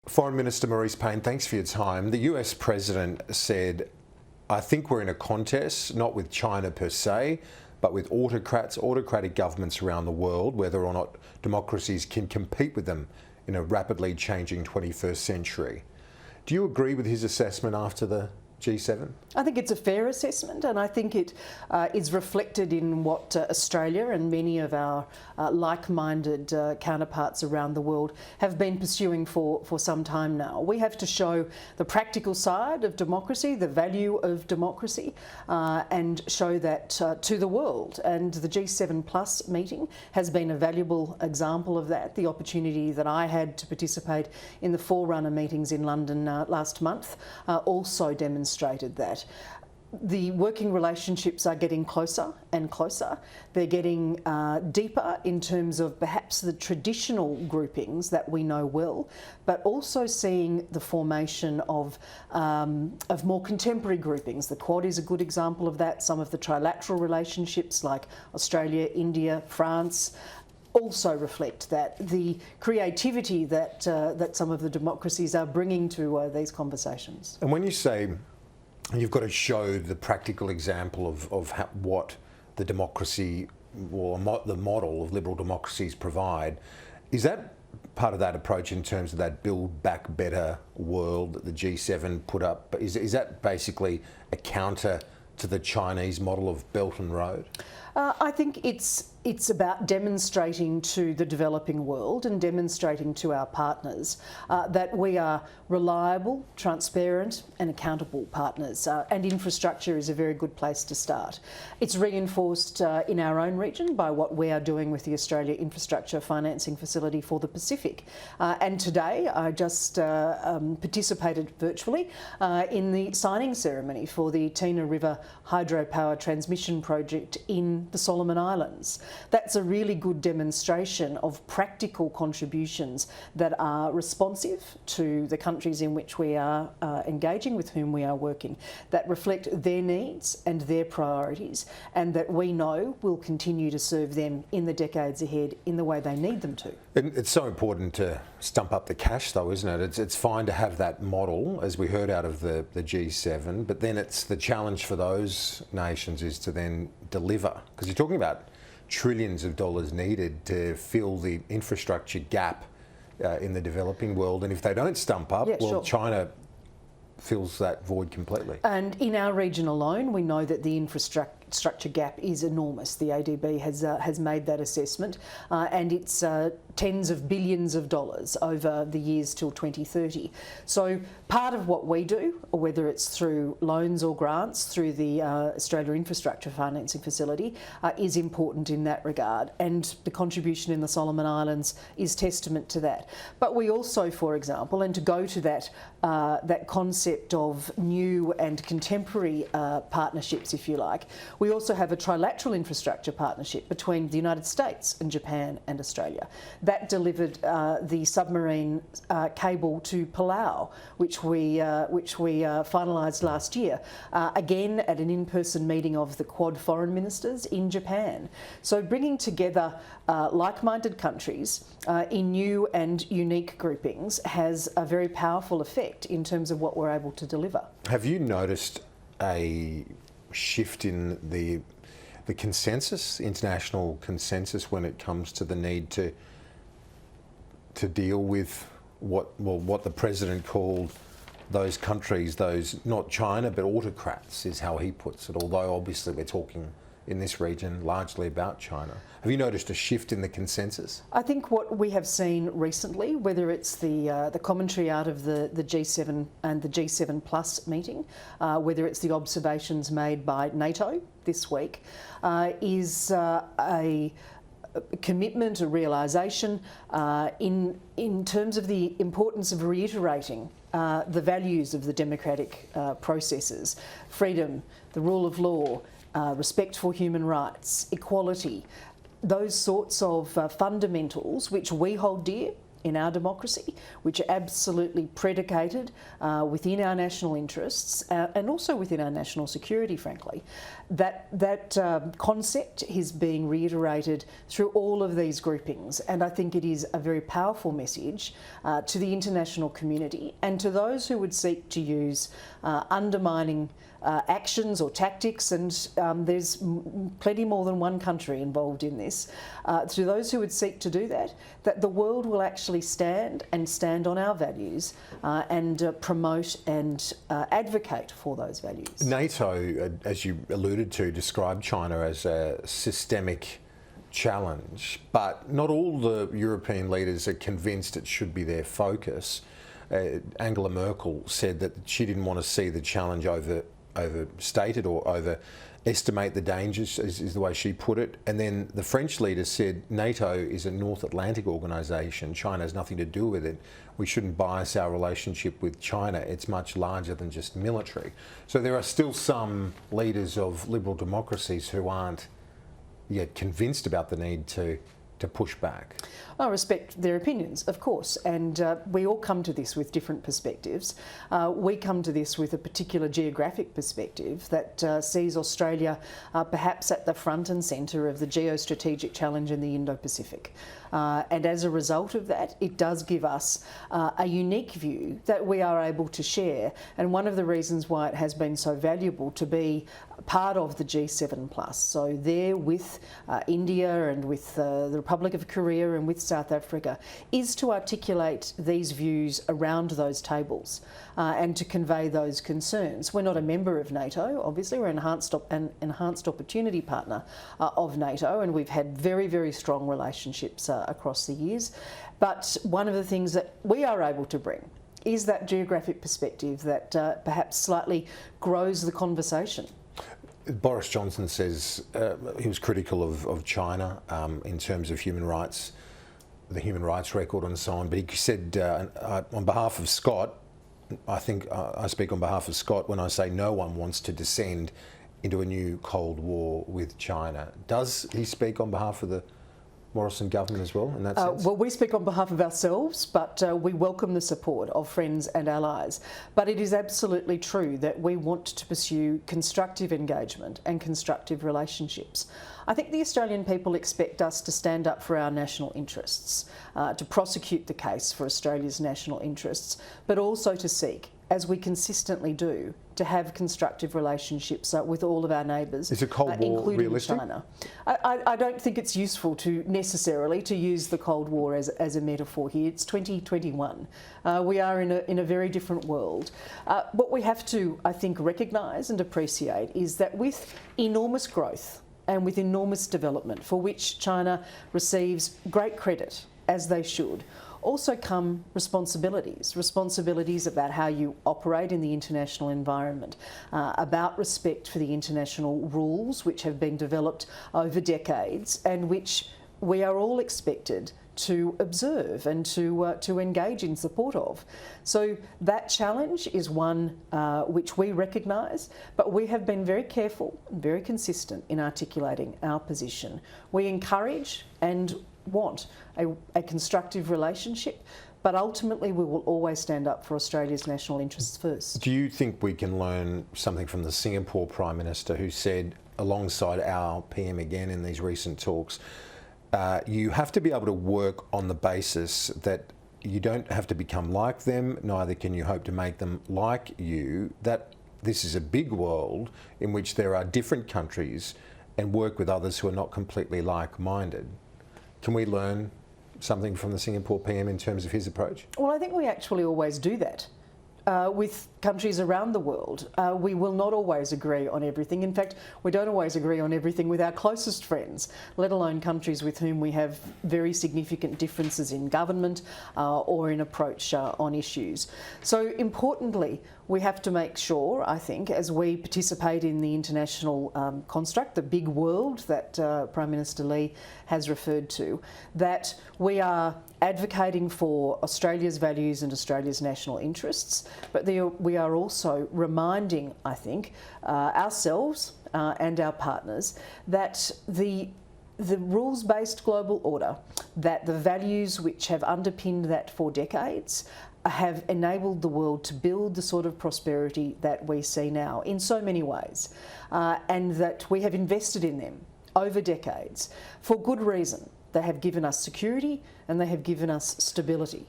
Foreign Minister Marise Payne, thanks for your time. The US President said, I think we're in a contest, not with China per se, but with autocratic governments around the world, whether or not democracies can compete with them in a rapidly changing 21st century. Do you agree with his assessment after the G7? I think it's a fair assessment, and I think it is reflected in what Australia and many of our like-minded counterparts around the world have been pursuing for some time now. We have to show the practical side of democracy, the value of democracy, and show that to the world. And the G7 Plus meeting has been a valuable example of that. The opportunity that I had to participate in the forerunner meetings in London last month also demonstrated that. The working relationships are getting closer and closer. They're getting deeper in terms of perhaps the traditional groupings that we know well, but also seeing the formation of more contemporary groupings. The Quad is a good example of that. Some of the trilateral relationships like Australia, India, France also reflect that. The creativity that some of the democracies are bringing to these conversations. And when you say you've got to show the practical example of what the democracy or the model of liberal democracies provide, is that part of that approach in terms of that Build Back Better world that the G7 put up? Is that basically a counter to the Chinese model of Belt and Road? I think it's about demonstrating to the developing world and demonstrating to our partners that we are reliable, transparent and accountable partners, and infrastructure is a very good place to start. It's reinforced in our own region by what we are doing with the Australia Infrastructure Financing Facility for the Pacific. And today I just participated virtually in the signing ceremony for the Tina River hydropower transmission project in the Solomon Islands. That's a really good demonstration of practical contributions that are responsive to the countries in which we are engaging, with whom we are working, that reflect their needs and their priorities, and that we know will continue to serve them in the decades ahead in the way they need them to. It's so important to stump up the cash though, isn't it? It's fine to have that model, as we heard out of the G7, but then it's the challenge for those nations is to then deliver, because you're talking about trillions of dollars needed to fill the infrastructure gap in the developing world, and if they don't stump up, sure. China fills that void completely. And in our region alone, we know that the infrastructure gap is enormous. The ADB has made that assessment, and it's tens of billions of dollars over the years till 2030. So part of what we do, or whether it's through loans or grants through the Australia Infrastructure Financing Facility, is important in that regard, and the contribution in the Solomon Islands is testament to that. But we also, for example, and to go to that concept of new and contemporary partnerships, if you like, we also have a trilateral infrastructure partnership between the United States and Japan and Australia. That delivered the submarine cable to Palau, which we finalised last year, again at an in-person meeting of the Quad foreign ministers in Japan. So bringing together like-minded countries in new and unique groupings has a very powerful effect in terms of what we're able to deliver. Have you noticed a shift in the consensus, international consensus, when it comes to the need to deal with what the president called those countries, those not China but autocrats, is how he puts it, although obviously we're talking in this region largely about China. Have you noticed a shift in the consensus? I think what we have seen recently, whether it's the commentary out of the G7 and the G7 Plus meeting, whether it's the observations made by NATO this week, is a commitment, a realisation in terms of the importance of reiterating the values of the democratic processes: freedom, the rule of law, respect for human rights, equality, those sorts of fundamentals which we hold dear in our democracy, which are absolutely predicated within our national interests and also within our national security, frankly. That concept is being reiterated through all of these groupings, and I think it is a very powerful message to the international community and to those who would seek to use undermining actions or tactics, and there's plenty more than one country involved in this, to those who would seek to do that, that the world will actually stand on our values and promote and advocate for those values. NATO, as you alluded to, described China as a systemic challenge, but not all the European leaders are convinced it should be their focus. Angela Merkel said that she didn't want to see the challenge overstated or overestimate the dangers, is the way she put it. And then the French leader said NATO is a North Atlantic organisation. China has nothing to do with it. We shouldn't bias our relationship with China. It's much larger than just military. So there are still some leaders of liberal democracies who aren't yet convinced about the need to push back. I respect their opinions, of course, and we all come to this with different perspectives. We come to this with a particular geographic perspective that sees Australia perhaps at the front and centre of the geostrategic challenge in the Indo-Pacific. And as a result of that, it does give us a unique view that we are able to share. And one of the reasons why it has been so valuable to be part of the G7+, so there with India and with the Republic of Korea and with South Africa, is to articulate these views around those tables and to convey those concerns. We're not a member of NATO, obviously, we're an enhanced opportunity partner of NATO, and we've had very, very strong relationships across the years. But one of the things that we are able to bring is that geographic perspective that perhaps slightly grows the conversation. Boris Johnson says he was critical of China in terms of human rights, the human rights record and so on, but he said on behalf of Scott, I think I speak on behalf of Scott when I say no one wants to descend into a new Cold War with China. Does he speak on behalf of the Morrison government as well in that sense? Well, we speak on behalf of ourselves, but we welcome the support of friends and allies. But it is absolutely true that we want to pursue constructive engagement and constructive relationships. I think the Australian people expect us to stand up for our national interests, to prosecute the case for Australia's national interests, but also to seek, as we consistently do, to have constructive relationships with all of our neighbours, is a Cold War including realistic? China. I don't think it's useful to necessarily to use the Cold War as a metaphor here. It's 2021. We are in a very different world. What we have to, I think, recognise and appreciate is that with enormous growth and with enormous development, for which China receives great credit, as they should, also come responsibilities about how you operate in the international environment, about respect for the international rules which have been developed over decades and which we are all expected to observe and to engage in support of. So that challenge is one which we recognise, but we have been very careful and very consistent in articulating our position. We encourage and want a constructive relationship, but ultimately we will always stand up for Australia's national interests first. Do you think we can learn something from the Singapore Prime Minister, who said, alongside our PM again in these recent talks, you have to be able to work on the basis that you don't have to become like them, neither can you hope to make them like you, that this is a big world in which there are different countries, and work with others who are not completely like-minded. Can we learn something from the Singapore PM in terms of his approach? Well, I think we actually always do that. With countries around the world, we will not always agree on everything. In fact, we don't always agree on everything with our closest friends, let alone countries with whom we have very significant differences in government or in approach on issues. So importantly, we have to make sure, I think, as we participate in the international construct, the big world that Prime Minister Lee has referred to, that we are advocating for Australia's values and Australia's national interests, but we are also reminding, I think, ourselves and our partners that the the rules-based global order, that the values which have underpinned that for decades have enabled the world to build the sort of prosperity that we see now in so many ways, and that we have invested in them over decades for good reason. They have given us security and they have given us stability.